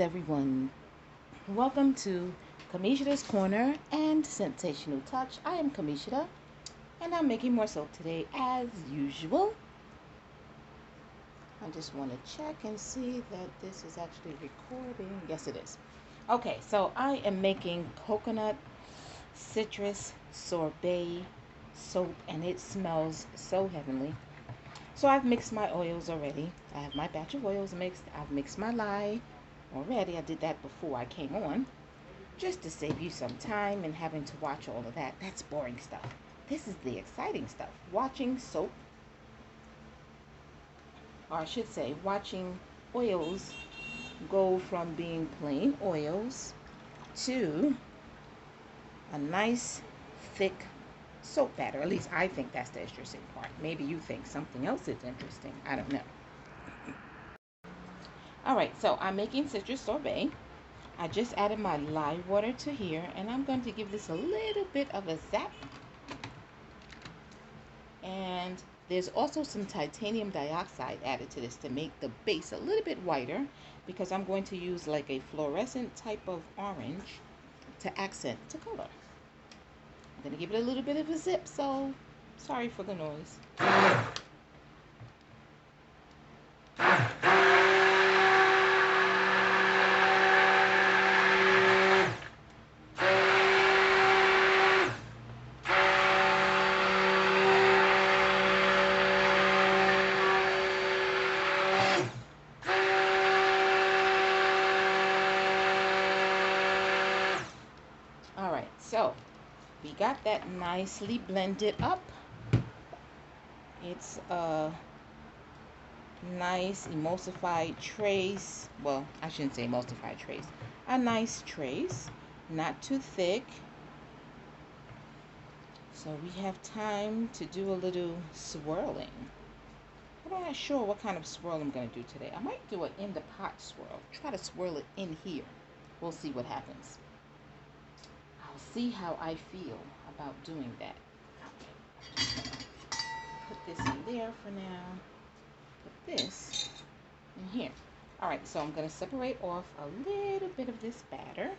Greetings, everyone. Welcome to Kamishita's Corner and Sensational Touch. I am Kamishita, and I'm making more soap today as usual. I just want to check and see that this is actually recording. Yes, it is. Okay, so I am making coconut citrus sorbet soap, and it smells so heavenly. So I've mixed my oils already. I have my batch of oils mixed. I've mixed my lye already. I did that before I came on, just to save you some time and having to watch all of that. That's boring stuff. This is the exciting stuff. Watching soap, or I should say, watching oils go from being plain oils to a nice thick soap batter. At least I think that's the interesting part. Maybe you think something else is interesting. I don't know. All right, so I'm making citrus sorbet. I just added my lye water to here, and I'm going to give this a little bit of a zap. And there's also some titanium dioxide added to this to make the base a little bit whiter, because I'm going to use like a fluorescent type of orange to accent the color. I'm going to give it a little bit of a zip, so sorry for the noise. All right, so we got that nicely blended up. It's a nice emulsified trace. Well, I shouldn't say emulsified trace. A nice trace, not too thick. So we have time to do a little swirling. I'm not sure what kind of swirl I'm going to do today. I might do an in the pot swirl. Try to swirl it in here. We'll see what happens. I'll see how I feel about doing that. Put this in there for now. Put this in here. All right, so I'm going to separate off a little bit of this batter.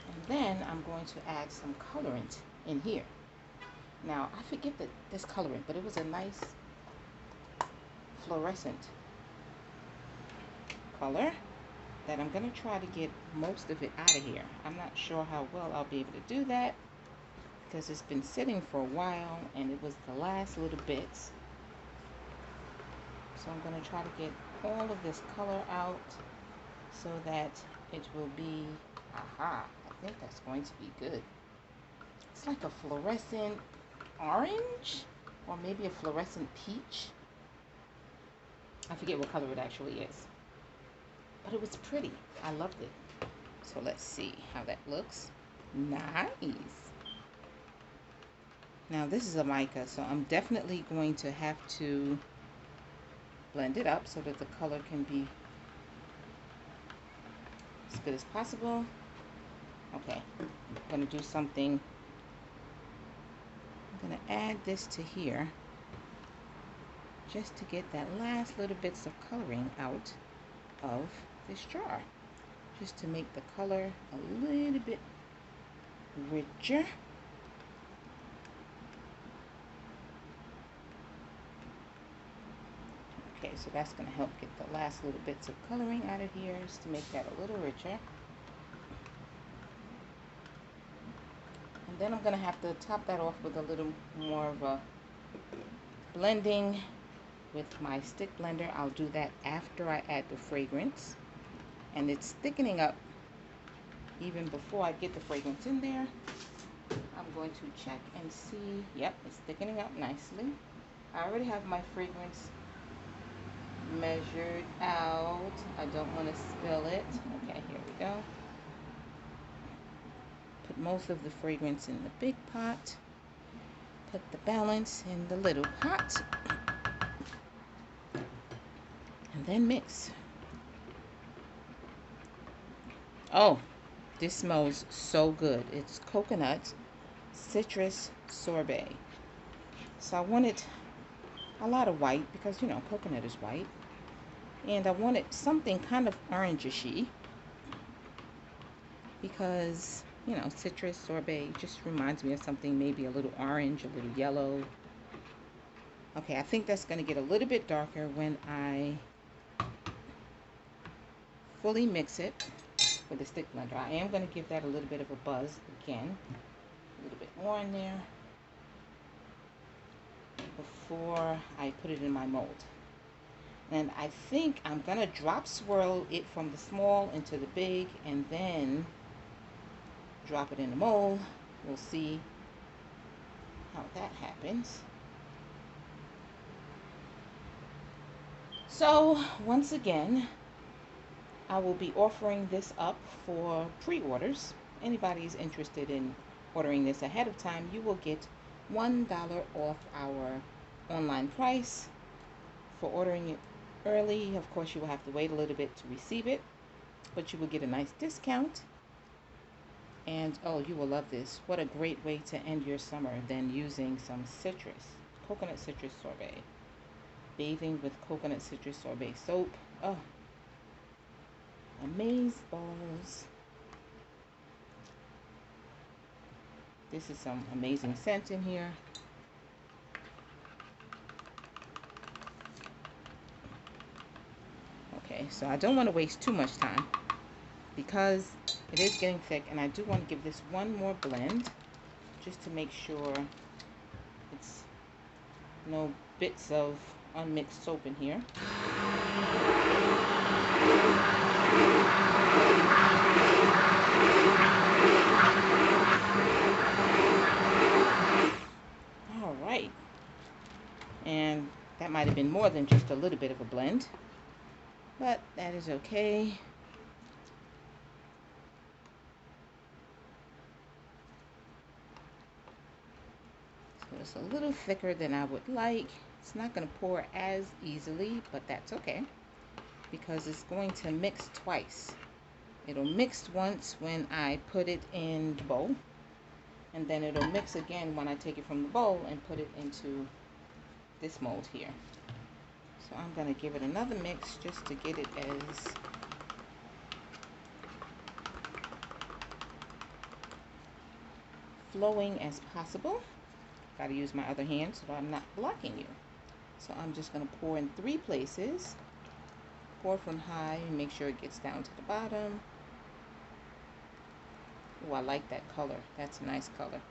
And then I'm going to add some colorant in here. Now, I forget this colorant, but it was a nice fluorescent color that I'm going to try to get most of it out of here. I'm not sure how well I'll be able to do that, because it's been sitting for a while and it was the last little bits. So I'm going to try to get all of this color out so that it will be, I think that's going to be good. It's like a fluorescent orange, or maybe a fluorescent peach. I forget what color it actually is, but it was pretty. I loved it. So let's see how that looks. Nice. Now this is a mica, so I'm definitely going to have to blend it up so that the color can be as good as possible. Okay, I'm going to do something. I'm going to add this to here just to get that last little bits of coloring out of this jar, just to make the color a little bit richer. Okay, so that's going to help get the last little bits of coloring out of here, just to make that a little richer. And then I'm going to have to top that off with a little more of a blending with my stick blender. I'll do that after I add the fragrance. And it's thickening up even before I get the fragrance in there. I'm going to check and see. Yep, it's thickening up nicely. I already have my fragrance measured out. I don't want to spill it. Okay, here we go. Put most of the fragrance in the big pot. Put the balance in the little pot. And then mix. Oh, this smells so good. It's coconut citrus sorbet. So I wanted a lot of white because, you know, coconut is white. And I wanted something kind of orangey because, you know, citrus sorbet just reminds me of something maybe a little orange, a little yellow. Okay, I think that's going to get a little bit darker when I fully mix it with the stick blender. I am going to give that a little bit of a buzz again. A little bit more in there before I put it in my mold. And I think I'm going to drop swirl it from the small into the big and then drop it in the mold. We'll see how that happens. So once again, I will be offering this up for pre-orders. Anybody is interested in ordering this ahead of time, you will get $1 off our online price. For ordering it early, of course, you will have to wait a little bit to receive it, but you will get a nice discount. And oh, you will love this. What a great way to end your summer than using some citrus, coconut citrus sorbet. Bathing with coconut citrus sorbet soap. Oh, amaze balls. This is some amazing scent in here. Okay, so I don't want to waste too much time because it is getting thick, and I do want to give this one more blend just to make sure it's no bits of unmixed soap in here. All right, and that might have been more than just a little bit of a blend, but that is okay. So it's a little thicker than I would like. It's not going to pour as easily, but that's okay because it's going to mix twice. It'll mix once when I put it in the bowl, and then it'll mix again when I take it from the bowl and put it into this mold here. So I'm going to give it another mix just to get it as flowing as possible. Got to use my other hand so that I'm not blocking you. So I'm just going to pour in 3 places. Pour from high and make sure it gets down to the bottom. Oh, I like that color. That's a nice color.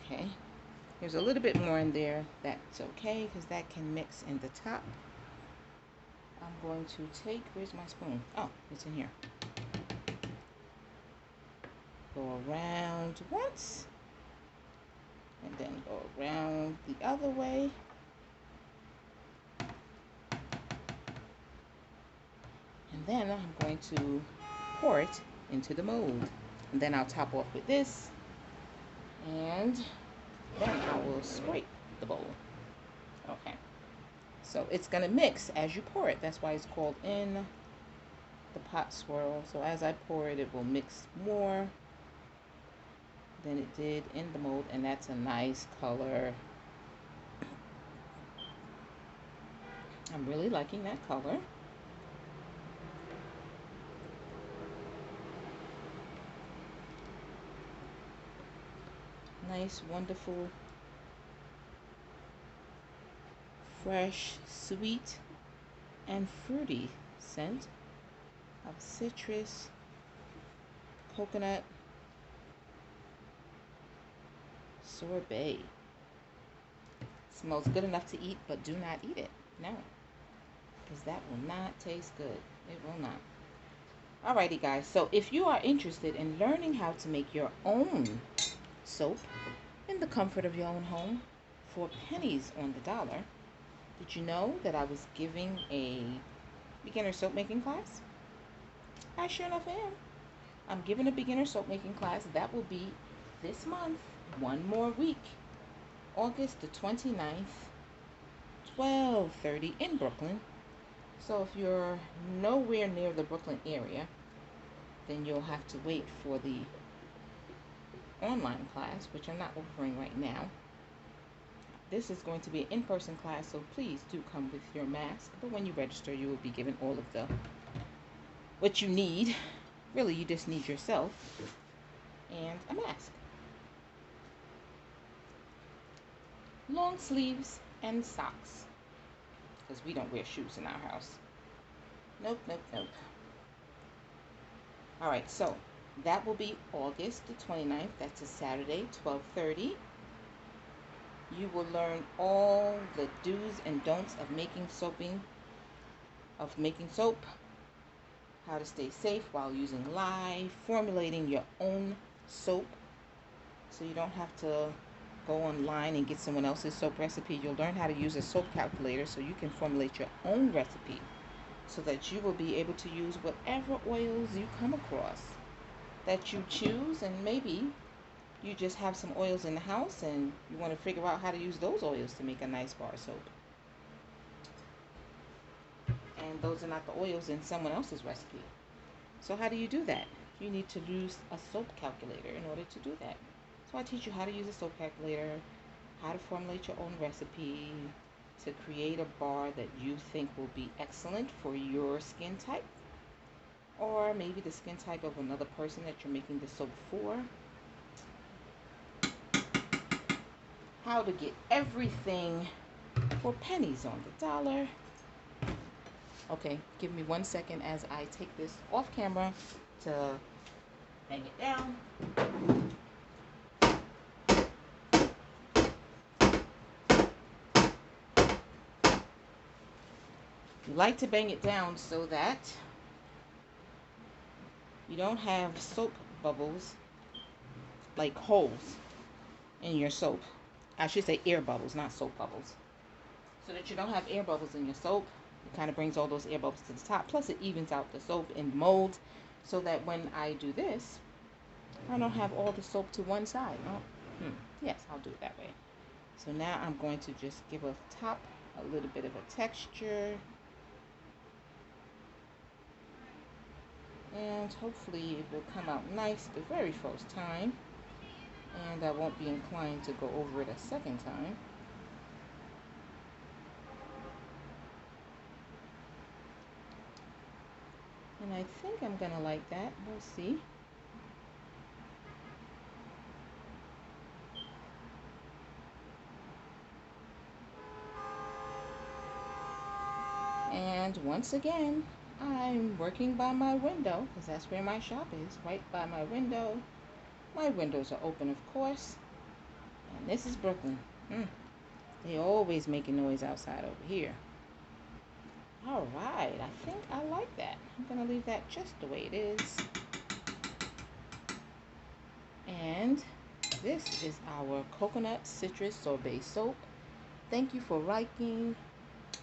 Okay. There's a little bit more in there. That's okay because that can mix in the top. I'm going to take, where's my spoon? Oh, it's in here. Go around once and then go around the other way. And then I'm going to pour it into the mold. And then I'll top off with this. And then I will scrape the bowl. Okay. So it's going to mix as you pour it. That's why it's called in the pot swirl. So as I pour it, it will mix more than it did in the mold. And that's a nice color. I'm really liking that color. Nice, wonderful, fresh, sweet, and fruity scent of citrus, coconut, sorbet. Smells good enough to eat, but do not eat it. No, because that will not taste good. It will not. Alrighty, guys. So if you are interested in learning how to make your own soap in the comfort of your own home for pennies on the dollar, did you know that I was giving a beginner soap making class? I sure enough am. I'm giving a beginner soap making class that will be this month, one more week, August the 29th, 12:30 in Brooklyn. So if you're nowhere near the Brooklyn area, then you'll have to wait for the online class, which I'm not offering right now. This is going to be an in-person class, so please do come with your mask. But when you register, you will be given all of the what you need. Really, you just need yourself and a mask. Long sleeves and socks, because we don't wear shoes in our house. Nope, nope, nope. All right, so that will be August the 29th. That's a Saturday, 12:30. You will learn all the do's and don'ts of making soap, how to stay safe while using lye, formulating your own soap, so you don't have to go online and get someone else's soap recipe. You'll learn how to use a soap calculator so you can formulate your own recipe, so that you will be able to use whatever oils you come across that you choose. And maybe you just have some oils in the house and you want to figure out how to use those oils to make a nice bar soap. And those are not the oils in someone else's recipe. So how do you do that? You need to use a soap calculator in order to do that. So I teach you how to use a soap calculator, how to formulate your own recipe, to create a bar that you think will be excellent for your skin type, or maybe the skin type of another person that you're making the soap for. How to get everything for pennies on the dollar. Okay, give me 1 second as I take this off camera to bang it down. You like to bang it down so that you don't have soap bubbles, like holes in your soap. I should say air bubbles, not soap bubbles. So that you don't have air bubbles in your soap. It kind of brings all those air bubbles to the top. Plus it evens out the soap in mold, so that when I do this, I don't have all the soap to one side. Yes, I'll do it that way. So now I'm going to just give a top a little bit of a texture. And hopefully it will come out nice the very first time. And I won't be inclined to go over it a second time. And I think I'm going to like that. We'll see. And once again, I'm working by my window, because that's where my shop is, right by my window. My windows are open, of course. And this is Brooklyn. They always making noise outside over here. All right, I think I like that. I'm going to leave that just the way it is. And this is our coconut citrus sorbet soap. Thank you for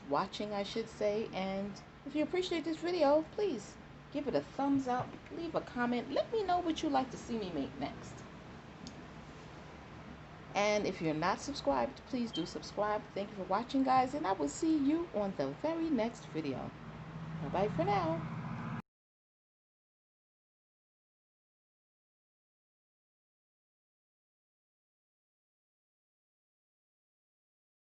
watching, I should say. And if you appreciate this video, please give it a thumbs up, leave a comment, let me know what you'd like to see me make next. And if you're not subscribed, please do subscribe. Thank you for watching, guys, and I will see you on the very next video. Bye-bye for now.